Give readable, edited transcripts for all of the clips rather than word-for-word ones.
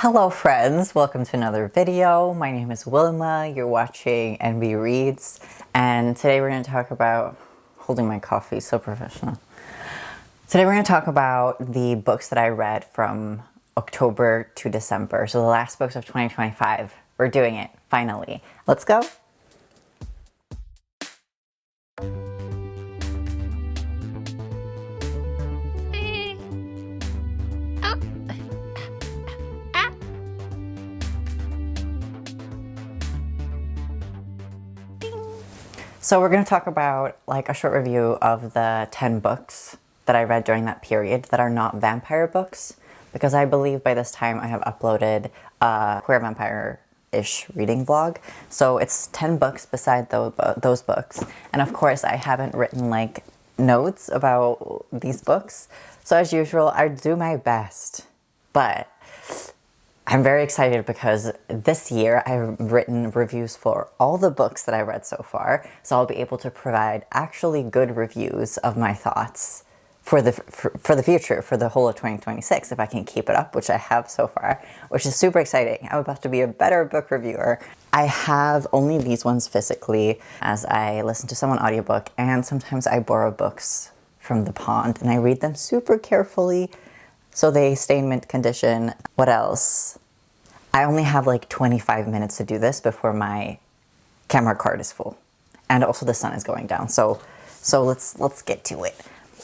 Hello friends, welcome to another video. My name is Wilma, you're watching NB Reads, and today we're going to talk about, holding my coffee, so professional. Today we're going to talk about the books that I read from October to December, so the last books of 2025. We're doing it, finally. Let's go. So we're going to talk about like a short review of the 10 books that I read during that period that are not vampire books, because I believe by this time I have uploaded a queer vampire-ish reading vlog. So it's 10 books beside those books. And of course I haven't written like notes about these books. So as usual, I do my best, but I'm very excited because this year I've written reviews for all the books that I read so far, so I'll be able to provide actually good reviews of my thoughts for the future, for the whole of 2026, if I can keep it up, which I have so far, which is super exciting. I'm about to be a better book reviewer. I have only these ones physically, as I listen to some on audiobook, and sometimes I borrow books from the pond, and I read them super carefully, so they stay in mint condition. What else? I only have like 25 minutes to do this before my camera card is full. And also the sun is going down. So let's get to it.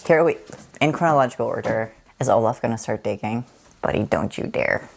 Here we, in chronological order, is Olaf gonna start digging? Buddy, don't you dare.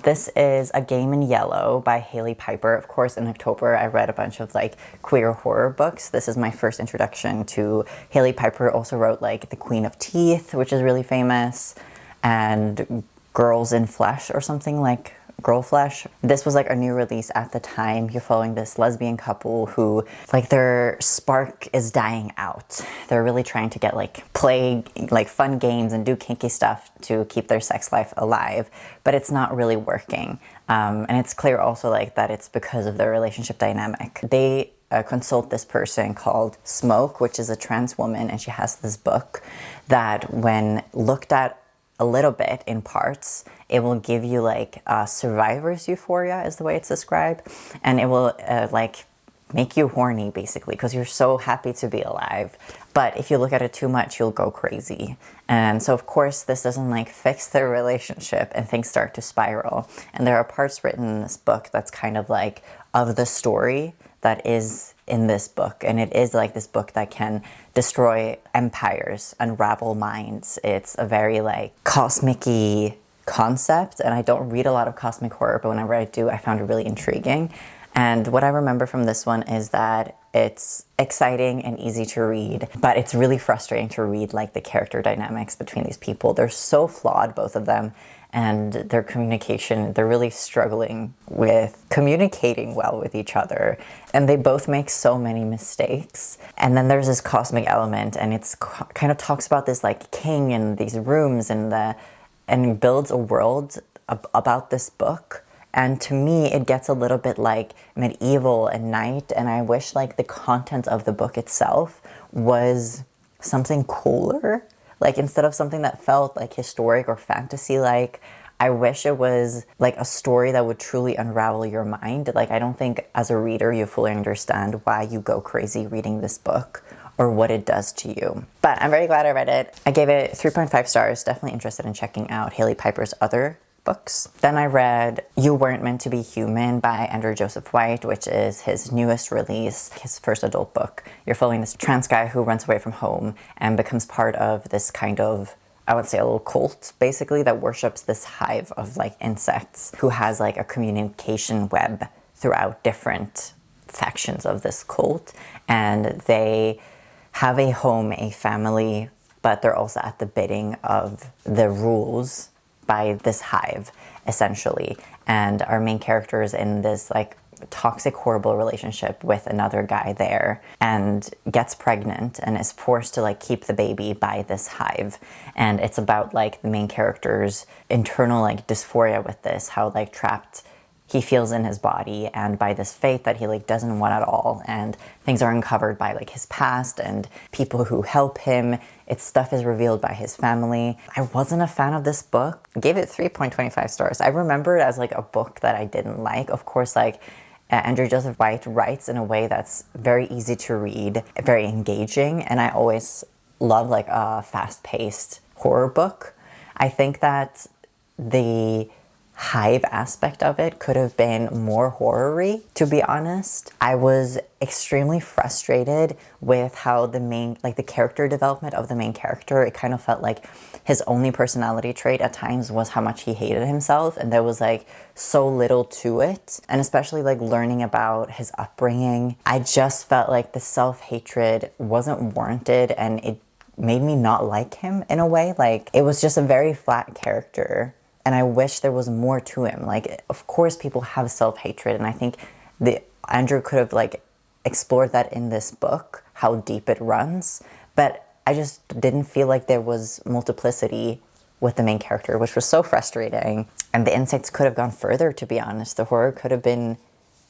This is A Game in Yellow by Hailey Piper. Of course, in October, I read a bunch of like queer horror books. This is my first introduction to Hailey Piper. Also wrote like The Queen of Teeth, which is really famous, and Girls in Flesh or something, like Girl Flesh. This was like a new release at the time. You're following this lesbian couple who, like, their spark is dying out. They're really trying to get like play like fun games and do kinky stuff to keep their sex life alive, but it's not really working. And it's clear also like that it's because of their relationship dynamic. They consult this person called Smoke, which is a trans woman, and she has this book that when looked at a little bit in parts, it will give you like survivor's euphoria is the way it's described, and it will like make you horny basically because you're so happy to be alive. But if you look at it too much, you'll go crazy. And so of course this doesn't like fix their relationship, and things start to spiral. And there are parts written in this book that's kind of like of the story that is in this book, and it is like this book that can destroy empires, unravel minds. It's a very like cosmic-y concept, and I don't read a lot of cosmic horror, but whenever I do, I found it really intriguing. And what I remember from this one is that it's exciting and easy to read, but it's really frustrating to read like the character dynamics between these people. They're so flawed, both of them, and their communication, they're really struggling with communicating well with each other, and they both make so many mistakes. And then there's this cosmic element, and it's kind of talks about this like king and these rooms and builds a world about this book. And to me, it gets a little bit like medieval and knight, and I wish like the content of the book itself was something cooler. Like instead of something that felt like historic or fantasy-like, I wish it was like a story that would truly unravel your mind. Like I don't think as a reader you fully understand why you go crazy reading this book or what it does to you. But I'm very glad I read it. I gave it 3.5 stars, definitely interested in checking out Hailey Piper's other books. Then I read You Weren't Meant to Be Human by Andrew Joseph White, which is his newest release, his first adult book. You're following this trans guy who runs away from home and becomes part of this kind of, I would say a little cult, basically, that worships this hive of like insects, who has like a communication web throughout different factions of this cult. And they have a home, a family, but they're also at the bidding of the rules by this hive, essentially. And our main character is in this like toxic, horrible relationship with another guy there, and gets pregnant and is forced to like keep the baby by this hive. And it's about like the main character's internal like dysphoria with this, how like trapped he feels in his body, and by this fate that he like doesn't want at all, and things are uncovered by like his past and people who help him. Its stuff is revealed by his family. I wasn't a fan of this book. I gave it 3.25 stars. I remember it as like a book that I didn't like. Of course, like Andrew Joseph White writes in a way that's very easy to read, very engaging, and I always love like a fast-paced horror book. I think that the hive aspect of it could have been more horror-y, to be honest. I was extremely frustrated with how the character development of the main character, it kind of felt like his only personality trait at times was how much he hated himself, and there was like so little to it. And especially like learning about his upbringing, I just felt like the self-hatred wasn't warranted, and it made me not like him in a way. Like, it was just a very flat character. And I wish there was more to him. Like, of course people have self-hatred, and I think Andrew could have like explored that in this book, how deep it runs. But I just didn't feel like there was multiplicity with the main character, which was so frustrating. And the insects could have gone further, to be honest. The horror could have been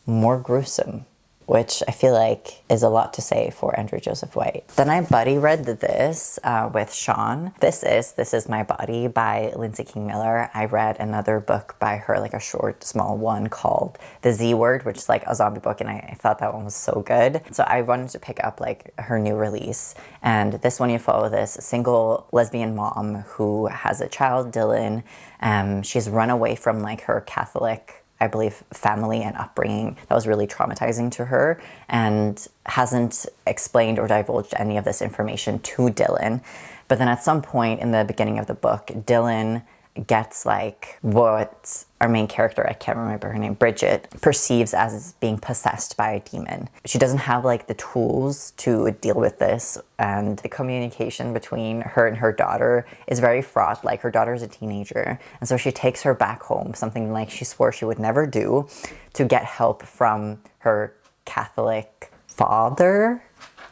more gruesome, which I feel like is a lot to say for Andrew Joseph White. Then I buddy read this with Sean. This is My Body by Lindsay King Miller. I read another book by her, like a short, small one called The Z Word, which is like a zombie book, and I thought that one was so good. So I wanted to pick up like her new release. And this one, you follow this single lesbian mom who has a child, Dylan. She's run away from like her Catholic, I believe, family and upbringing that was really traumatizing to her, and hasn't explained or divulged any of this information to Dylan. But then at some point in the beginning of the book, Dylan gets like what our main character, I can't remember her name, Bridget, perceives as being possessed by a demon. She doesn't have like the tools to deal with this, and the communication between her and her daughter is very fraught. Like, her daughter is a teenager, and so she takes her back home, something like she swore she would never do, to get help from her Catholic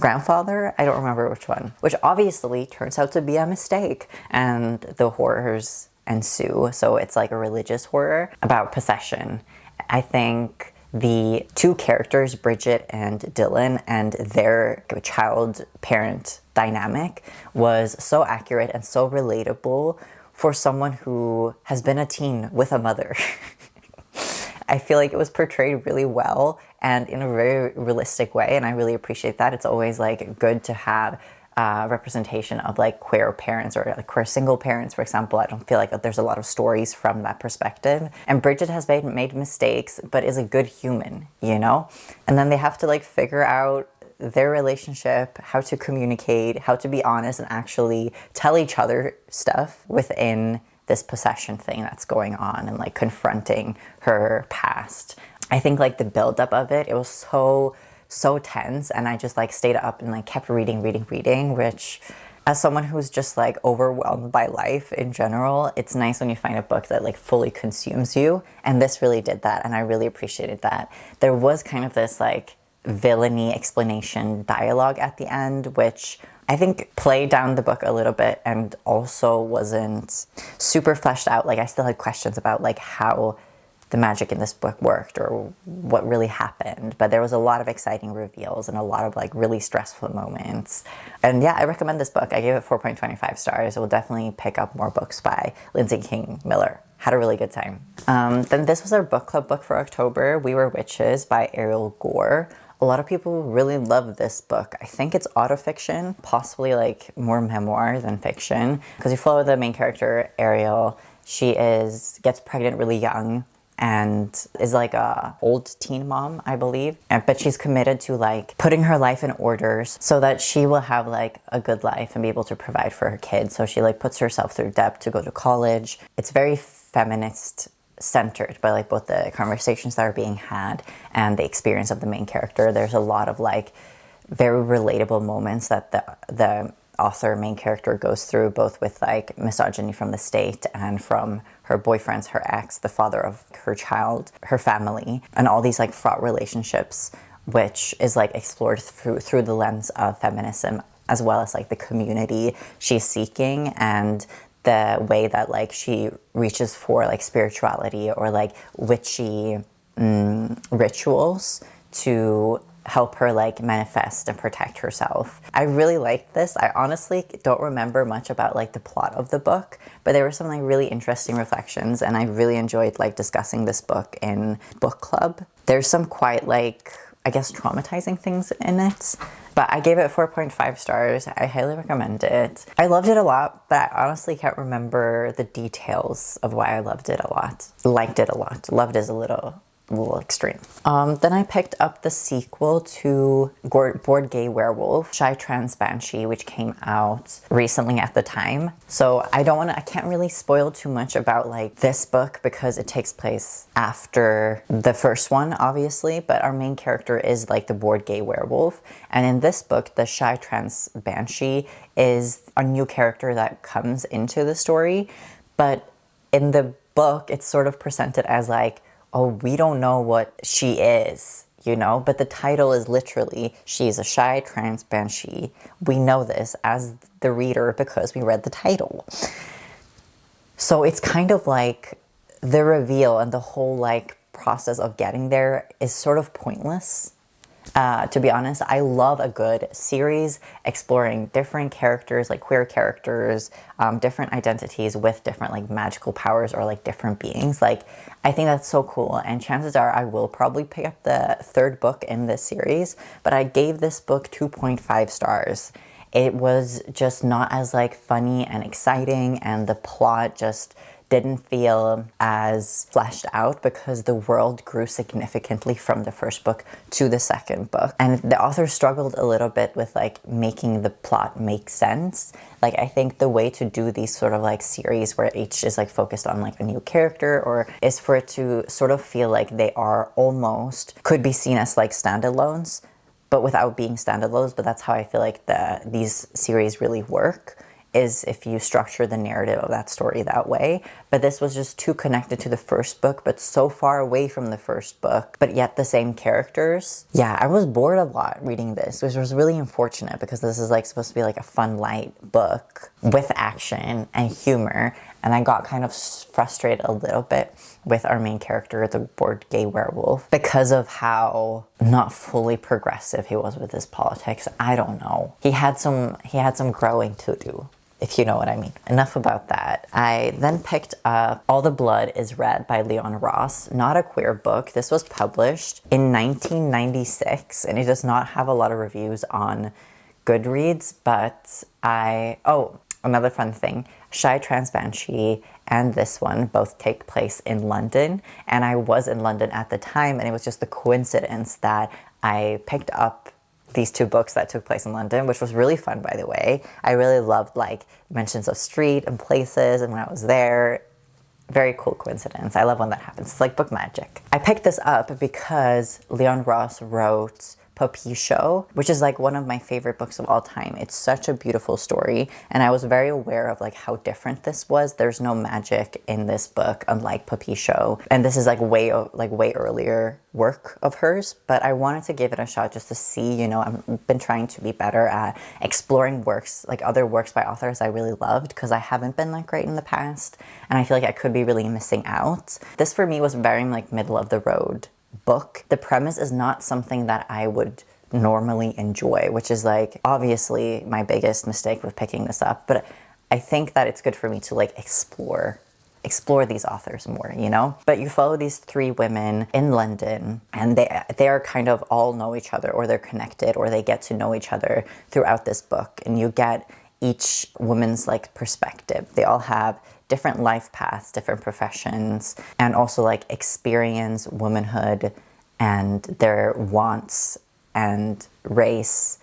grandfather, I don't remember which one, which obviously turns out to be a mistake, and the horrors ensue. So it's like a religious horror about possession. I think the two characters, Bridget and Dylan, and their child-parent dynamic was so accurate and so relatable for someone who has been a teen with a mother. I feel like it was portrayed really well and in a very realistic way, and I really appreciate that. It's always like good to have representation of like queer parents, or like queer single parents, for example. I don't feel like there's a lot of stories from that perspective. And Bridget has made mistakes, but is a good human, you know? And then they have to like figure out their relationship, how to communicate, how to be honest and actually tell each other stuff within this possession thing that's going on, and like confronting her past. I think like the buildup of it was so tense, and I just like stayed up and like kept reading, which, as someone who's just like overwhelmed by life in general, it's nice when you find a book that like fully consumes you, and this really did that, and I really appreciated that. There was kind of this like villainy explanation dialogue at the end, which I think played down the book a little bit and also wasn't super fleshed out. Like, I still had questions about like how the magic in this book worked or what really happened, but there was a lot of exciting reveals and a lot of like really stressful moments. And yeah, I recommend this book. I gave it 4.25 stars. I will definitely pick up more books by Lindsay King Miller. Had a really good time. Then this was our book club book for October, We Were Witches by Ariel Gore. A lot of people really love this book. I think it's autofiction, possibly like more memoir than fiction, because you follow the main character, Ariel. She gets pregnant really young and is like a old teen mom, I believe. But she's committed to like putting her life in order so that she will have like a good life and be able to provide for her kids. So she like puts herself through debt to go to college. It's very feminist centered by like both the conversations that are being had and the experience of the main character. There's a lot of like very relatable moments that the author main character goes through, both with like misogyny from the state and from her boyfriends, her ex, the father of her child, her family, and all these like fraught relationships, which is like explored through the lens of feminism, as well as like the community she's seeking and the way that like she reaches for like spirituality or like witchy rituals to help her like manifest and protect herself. I really liked this. I honestly don't remember much about like the plot of the book, but there were some like really interesting reflections, and I really enjoyed like discussing this book in book club. There's some quite like, I guess, traumatizing things in it, but I gave it 4.5 stars. I highly recommend it. I loved it a lot, but I honestly can't remember the details of why I loved it a lot. Liked it a lot. Loved is a little extreme. Then I picked up the sequel to Board Gay Werewolf, Shy Trans Banshee, which came out recently at the time. So I can't really spoil too much about like this book because it takes place after the first one, obviously, but our main character is like the Board Gay Werewolf. And in this book, the Shy Trans Banshee is a new character that comes into the story. But in the book, it's sort of presented as like, oh, we don't know what she is, you know? But the title is literally, she's a shy trans banshee. We know this as the reader because we read the title. So it's kind of like the reveal and the whole like process of getting there is sort of pointless. To be honest, I love a good series exploring different characters, like queer characters, different identities with different like magical powers or like different beings. Like, I think that's so cool, and chances are I will probably pick up the third book in this series, but I gave this book 2.5 stars. It was just not as like funny and exciting, and the plot just didn't feel as fleshed out because the world grew significantly from the first book to the second book. And the author struggled a little bit with like making the plot make sense. Like, I think the way to do these sort of like series where each is like focused on like a new character, or is for it to sort of feel like they are almost, could be seen as like standalones, but without being standalones. But that's how I feel like these series really work, is if you structure the narrative of that story that way. But this was just too connected to the first book, but so far away from the first book, but yet the same characters. Yeah, I was bored a lot reading this, which was really unfortunate because this is like supposed to be like a fun, light book with action and humor. And I got kind of frustrated a little bit with our main character, the Board Gay Werewolf, because of how not fully progressive he was with his politics. I don't know. He had some growing to do, if you know what I mean. Enough about that. I then picked up All the Blood is Red by Leon Ross. Not a queer book. This was published in 1996, and it does not have a lot of reviews on Goodreads, but another fun thing, Shy Trans Banshee and this one both take place in London, and I was in London at the time, and it was just a coincidence that I picked up these two books that took place in London, which was really fun, by the way. I really loved like mentions of street and places, and when I was there, very cool coincidence. I love when that happens. It's like book magic. I picked this up because Leon Ross wrote Puppy Show, which is like one of my favorite books of all time. It's such a beautiful story, and I was very aware of like how different this was. There's no magic in this book, unlike Puppy Show, and this is like way earlier work of hers, but I wanted to give it a shot just to see, you know, I've been trying to be better at exploring works, like other works by authors I really loved, because I haven't been like great in the past, and I feel like I could be really missing out. This for me was very like middle of the road book. The premise is not something that I would normally enjoy, which is like obviously my biggest mistake with picking this up, but I think that it's good for me to like explore these authors more, you know? But you follow these three women in London, and they are kind of all know each other, or they're connected, or they get to know each other throughout this book, and you get each woman's like perspective. They all have different life paths, different professions, and also like experience womanhood and their wants and race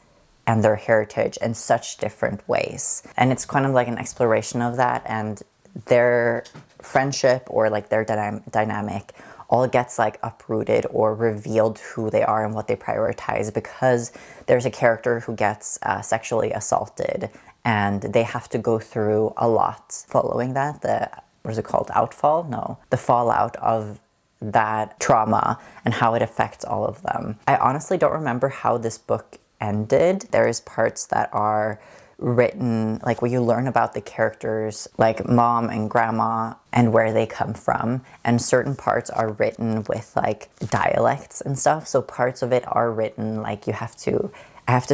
and their heritage in such different ways. And it's kind of like an exploration of that, and their friendship or like their dynamic all gets like uprooted or revealed who they are and what they prioritize, because there's a character who gets sexually assaulted, and they have to go through a lot following that. What is it called? Outfall? No. The fallout of that trauma and how it affects all of them. I honestly don't remember how this book ended. There's parts that are written, like where you learn about the characters, like mom and grandma and where they come from. And certain parts are written with like dialects and stuff. So parts of it are written like I have to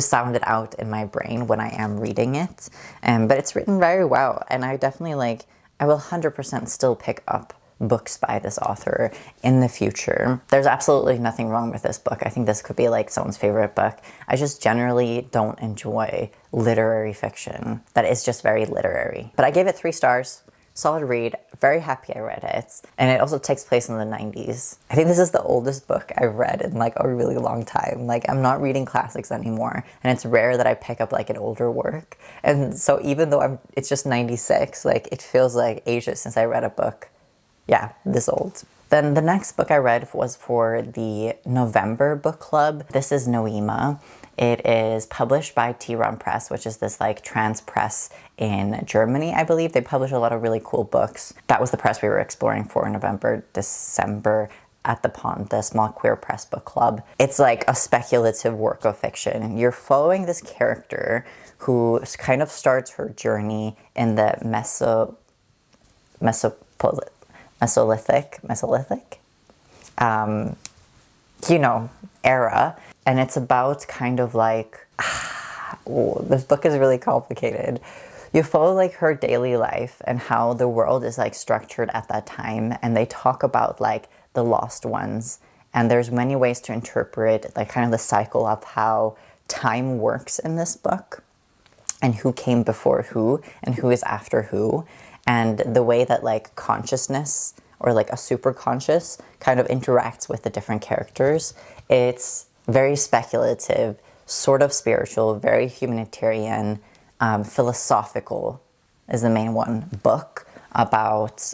sound it out in my brain when I am reading it. But it's written very well. And I definitely like, I will 100% still pick up books by this author in the future. There's absolutely nothing wrong with this book. I think this could be like someone's favorite book. I just generally don't enjoy literary fiction that is just very literary. But I gave it 3 stars. Solid read. Very happy I read it. And it also takes place in the 90s. I think this is the oldest book I've read in like a really long time. Like I'm not reading classics anymore. And it's rare that I pick up like an older work. And so even though it's just 96, like it feels like ages since I read a book. Yeah, this old. Then the next book I read was for the November book club. This is Noema. It is published by Tiran Press, which is this like trans press in Germany, I believe. They publish a lot of really cool books. That was the press we were exploring for November, December at the Pond, the small queer press book club. It's like a speculative work of fiction. You're following this character who kind of starts her journey in the Mesolithic, era. And it's about kind of like, this book is really complicated. You follow like her daily life and how the world is like structured at that time. And they talk about like the lost ones. And there's many ways to interpret like kind of the cycle of how time works in this book and who came before who and who is after who. And the way that like consciousness or like a super conscious kind of interacts with the different characters. It's very speculative, sort of spiritual, very humanitarian, philosophical is the main one, book about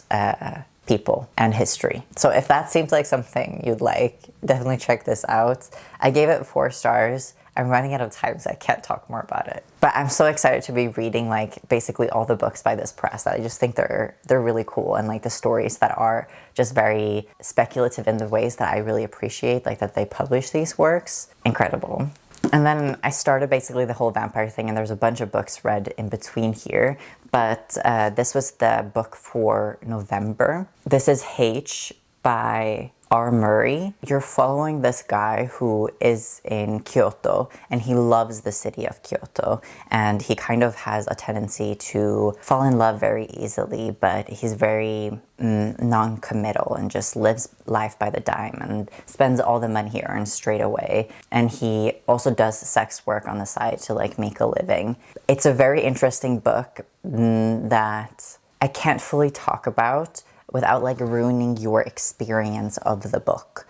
people and history. So if that seems like something you'd like, definitely check this out. I gave it 4 stars. I'm running out of time, so I can't talk more about it. But I'm so excited to be reading like basically all the books by this press. I just think they're really cool, and like the stories that are just very speculative in the ways that I really appreciate, like that they publish these works. Incredible. And then I started basically the whole vampire thing, and there's a bunch of books read in between here. But this was the book for November. This is H by R. Murray. You're following this guy who is in Kyoto, and he loves the city of Kyoto, and he kind of has a tendency to fall in love very easily, but he's very non-committal and just lives life by the dime and spends all the money he earns straight away. And he also does sex work on the side to like make a living. It's a very interesting book that I can't fully talk about without like ruining your experience of the book,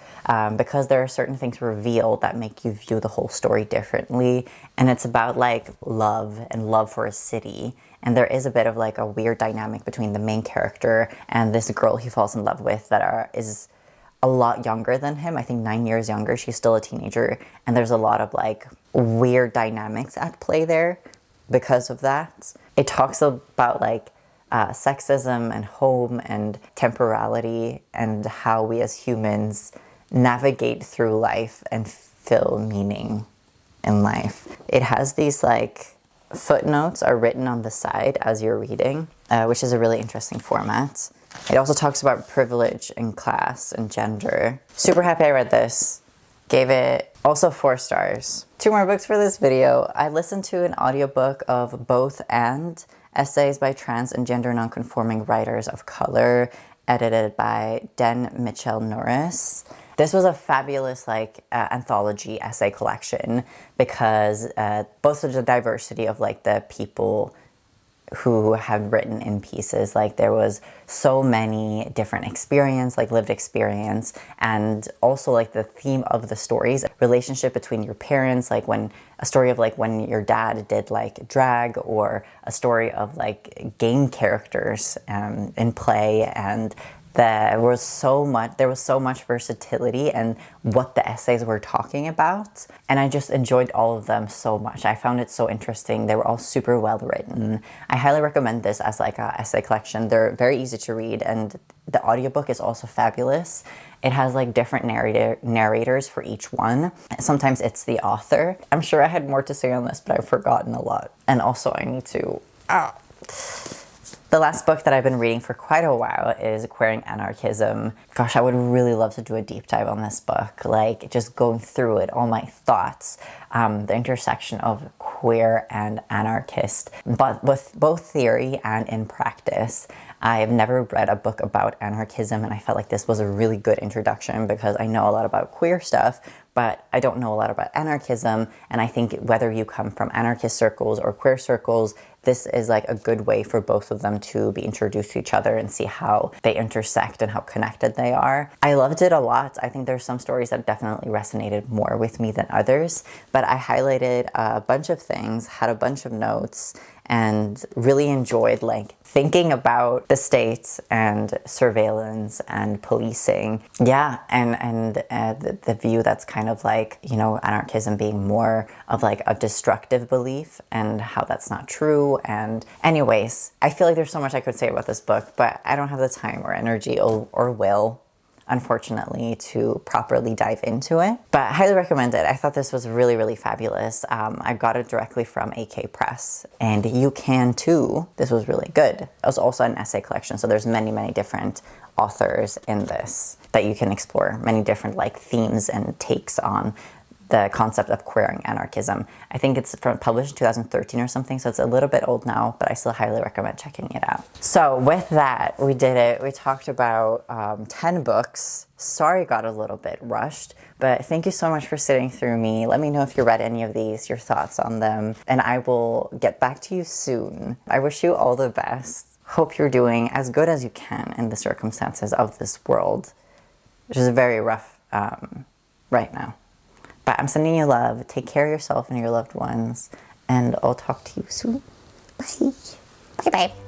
because there are certain things revealed that make you view the whole story differently. And it's about like love and love for a city, and there is a bit of like a weird dynamic between the main character and this girl he falls in love with that is a lot younger than him. I think 9 years younger. She's still a teenager, and there's a lot of like weird dynamics at play there because of that. It talks about like sexism and home and temporality and how we as humans navigate through life and feel meaning in life. It has these like footnotes are written on the side as you're reading, which is a really interesting format. It also talks about privilege and class and gender. Super happy I read this. Gave it also 4 stars. 2 more books for this video. I listened to an audiobook of Both and Essays by Trans and Gender Nonconforming Writers of Color, edited by Den Mitchell Norris. This was a fabulous like anthology essay collection because both of the diversity of like the people who have written in pieces, like there was so many different experience, like lived experience, and also like the theme of the stories, relationship between your parents, like when a story of like when your dad did like drag, or a story of like game characters in play, and There was so much versatility in what the essays were talking about, and I just enjoyed all of them so much. I found it so interesting. They were all super well written. I highly recommend this as like a essay collection. They're very easy to read, and the audiobook is also fabulous. It has like different narrators for each one. Sometimes it's the author. I'm sure I had more to say on this, but I've forgotten a lot. And also I need to... The last book that I've been reading for quite a while is Queering Anarchism. Gosh, I would really love to do a deep dive on this book, like just going through it, all my thoughts, the intersection of queer and anarchist, but with both theory and in practice. I have never read a book about anarchism, and I felt like this was a really good introduction because I know a lot about queer stuff, but I don't know a lot about anarchism, and I think whether you come from anarchist circles or queer circles, this is like a good way for both of them to be introduced to each other and see how they intersect and how connected they are. I loved it a lot. I think there's some stories that definitely resonated more with me than others, but I highlighted a bunch of things, had a bunch of notes, and really enjoyed like thinking about the state and surveillance and policing. Yeah, and the view that's kind of like, you know, anarchism being more of like a destructive belief and how that's not true. And anyways, I feel like there's so much I could say about this book, but I don't have the time or energy or will, unfortunately, to properly dive into it. But I highly recommend it. I thought this was really, really fabulous. I got it directly from AK Press, and you can too. This was really good. It was also an essay collection, so there's many, many different authors in this that you can explore, many different like themes and takes on the concept of queering anarchism. I think it's published in 2013 or something, so it's a little bit old now, but I still highly recommend checking it out. So with that, we did it. We talked about 10 books. Sorry it got a little bit rushed, but thank you so much for sitting through me. Let me know if you read any of these, your thoughts on them, and I will get back to you soon. I wish you all the best. Hope you're doing as good as you can in the circumstances of this world, which is very rough right now. But I'm sending you love. Take care of yourself and your loved ones. And I'll talk to you soon. Bye. Bye-bye.